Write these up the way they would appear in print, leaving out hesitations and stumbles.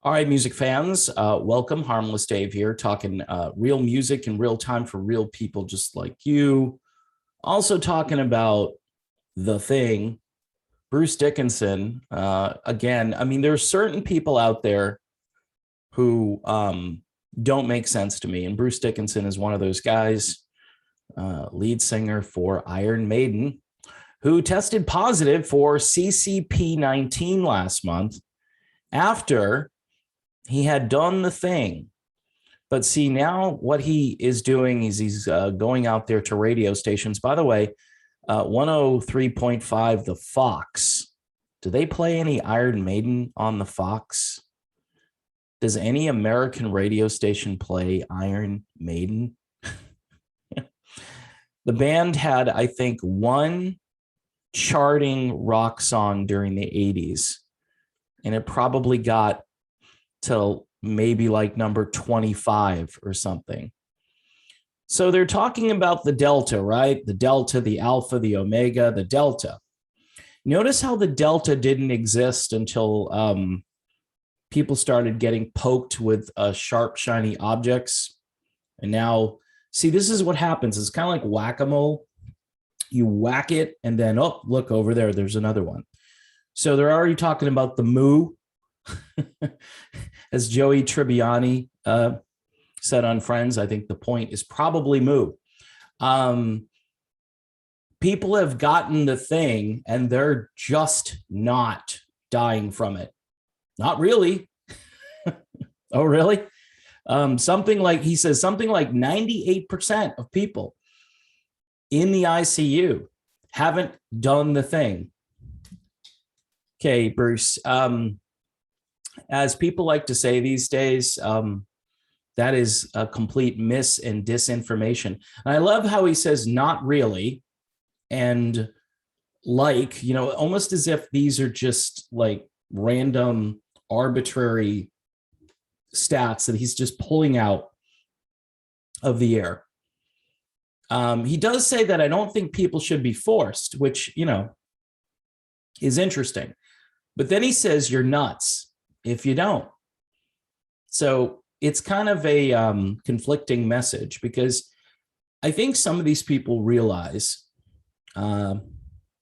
All right, music fans, welcome. Harmless Dave here, talking real music in real time for real people just like you. Also talking about the thing, Bruce Dickinson. Again, I mean, there are certain people out there who don't make sense to me, and Bruce Dickinson is one of those guys, lead singer for Iron Maiden, who tested positive for CCP-19 last month after he had done the thing. But see, now what he is doing is he's going out there to radio stations. By the way, 103.5, the Fox. Do they play any Iron Maiden on the Fox? Does any American radio station play Iron Maiden? The band had, I think, one charting rock song during the 80s, and it probably got to maybe like number 25 or something. So they're talking about the Delta, right? The Delta, the Alpha, the Omega, the Delta. Notice how the Delta didn't exist until people started getting poked with sharp, shiny objects. And now, see, this is what happens. It's kind of like whack-a-mole. You whack it, and then, oh, look over there, there's another one. So they're already talking about the Moo, as Joey Tribbiani said on Friends. I think the point is probably Moo. People have gotten the thing, and they're just not dying from it. Not really. Oh, really? Something like, he says, something like 98% of people in the ICU haven't done the thing. Okay, Bruce. As people like to say these days, that is a complete mis and disinformation. And I love how he says, not really. And like, you know, almost as if these are just like random, arbitrary stats that he's just pulling out of the air. He does say that I don't think people should be forced, which, you know, is interesting. But then he says, you're nuts if you don't. So it's kind of a conflicting message, because I think some of these people realize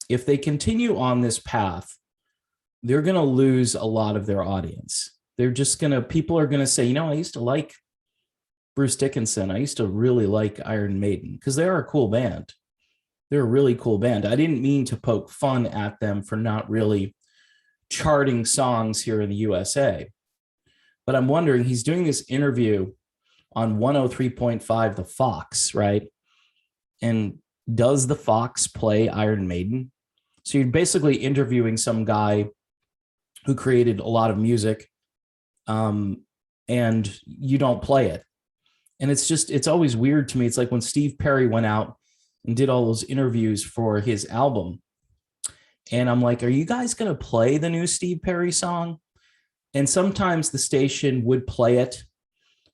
if they continue on this path, they're going to lose a lot of their audience. They're just going to, people are going to say, you know, I used to like Bruce Dickinson. I used to really like Iron Maiden, because they're a cool band. They're a really cool band. I didn't mean to poke fun at them for not really charting songs here in the USA. But I'm wondering, he's doing this interview on 103.5, the Fox, right? And does the Fox play Iron Maiden? So you're basically interviewing some guy who created a lot of music, and you don't play it. And it's just, it's always weird to me. It's like when Steve Perry went out and did all those interviews for his album. And I'm like, are you guys going to play the new Steve Perry song? And sometimes the station would play it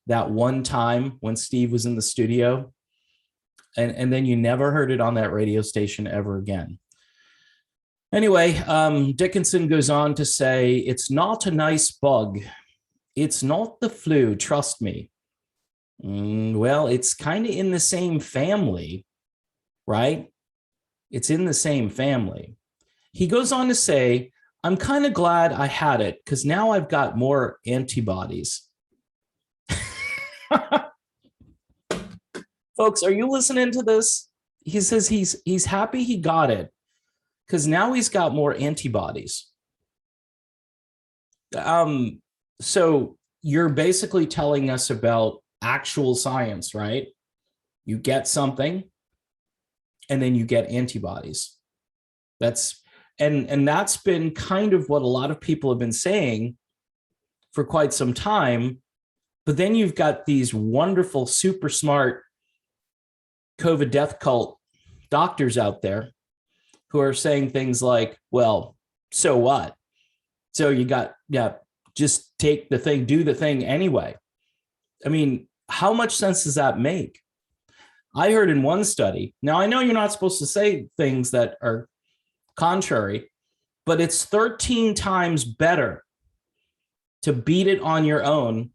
that one time when Steve was in the studio. And then you never heard it on that radio station ever again. Anyway, Dickinson goes on to say, it's not a nice bug. It's not the flu, trust me. Well, it's kind of in the same family, right? It's in the same family. He goes on to say, I'm kind of glad I had it, because now I've got more antibodies. Folks, are you listening to this? He says he's happy he got it, because now he's got more antibodies. So you're basically telling us about actual science, right? You get something, and then you get antibodies. And that's been kind of what a lot of people have been saying for quite some time. But then you've got these wonderful, super smart COVID death cult doctors out there who are saying things like, well, so what? So you got, yeah, just take the thing, do the thing anyway. I mean, how much sense does that make? I heard in one study, now I know you're not supposed to say things that are contrary, but it's 13 times better to beat it on your own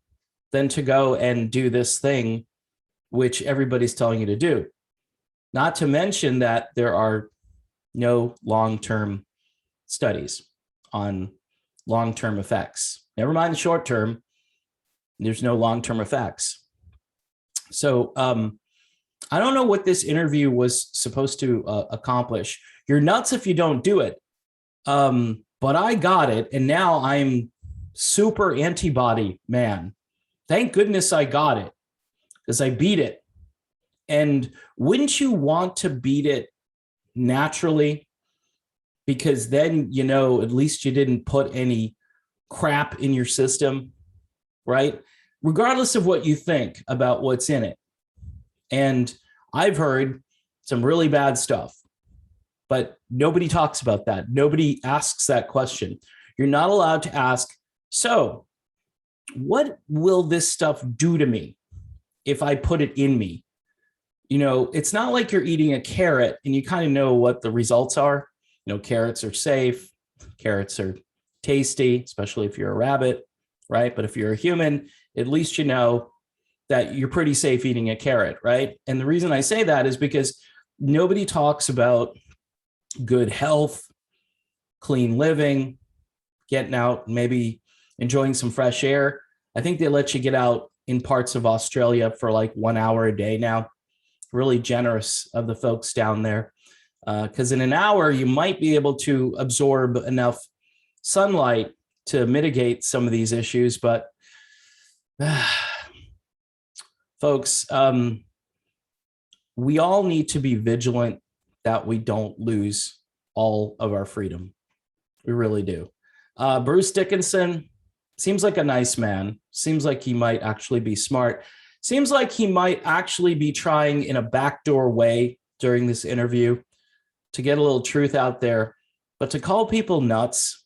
than to go and do this thing which everybody's telling you to do. Not to mention that there are no long-term studies on long-term effects. Never mind the short term, there's no long-term effects. So I don't know what this interview was supposed to accomplish. You're nuts if you don't do it. But I got it, and now I'm super antibody man. Thank goodness I got it, because I beat it. And wouldn't you want to beat it naturally? Because then, you know, at least you didn't put any crap in your system, right? Regardless of what you think about what's in it. And I've heard some really bad stuff, but nobody talks about that. Nobody asks that question. You're not allowed to ask, so what will this stuff do to me if I put it in me? You know, it's not like you're eating a carrot and you kind of know what the results are. You know, carrots are safe, carrots are tasty, especially if you're a rabbit, right? But if you're a human, at least you know that you're pretty safe eating a carrot, right? And the reason I say that is because nobody talks about good health, clean living, getting out, maybe enjoying some fresh air. I think they let you get out in parts of Australia for like 1 hour a day now. Really generous of the folks down there. Because in an hour, you might be able to absorb enough sunlight to mitigate some of these issues. But folks, we all need to be vigilant that we don't lose all of our freedom. We really do. Bruce Dickinson seems like a nice man. Seems like he might actually be smart. Seems like he might actually be trying in a backdoor way during this interview to get a little truth out there. But to call people nuts,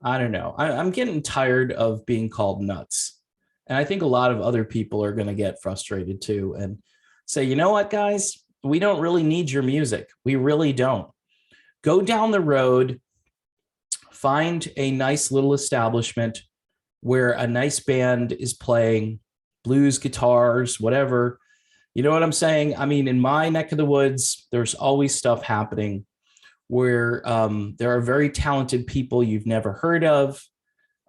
I don't know. I'm getting tired of being called nuts. And I think a lot of other people are going to get frustrated too and say, you know what, guys, we don't really need your music. We really don't. Go down the road, find a nice little establishment where a nice band is playing blues, guitars, whatever. You know what I'm saying? I mean, in my neck of the woods, there's always stuff happening where there are very talented people you've never heard of.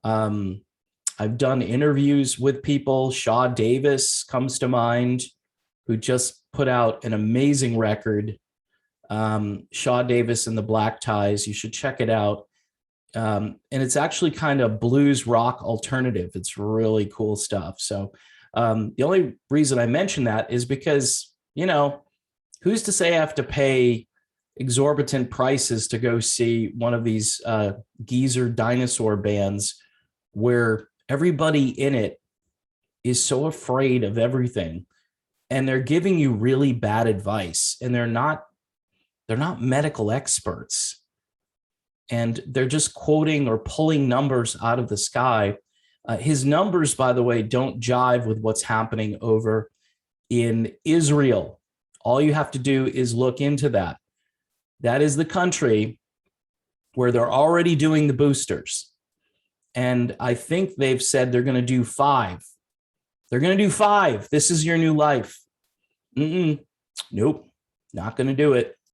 I've done interviews with people. Shaw Davis comes to mind, who just put out an amazing record. Shaw Davis and the Black Ties. You should check it out. And it's actually kind of blues rock alternative. It's really cool stuff. So the only reason I mention that is because, you know, who's to say I have to pay exorbitant prices to go see one of these geezer dinosaur bands where everybody in it is so afraid of everything and they're giving you really bad advice, and they're not medical experts, and they're just quoting or pulling numbers out of the sky. His numbers, by the way, don't jive with what's happening over in Israel. All you have to do is look into that. That is the country where they're already doing the boosters. And I think they've said they're going to do 5. They're going to do 5. This is your new life. Nope, not going to do it.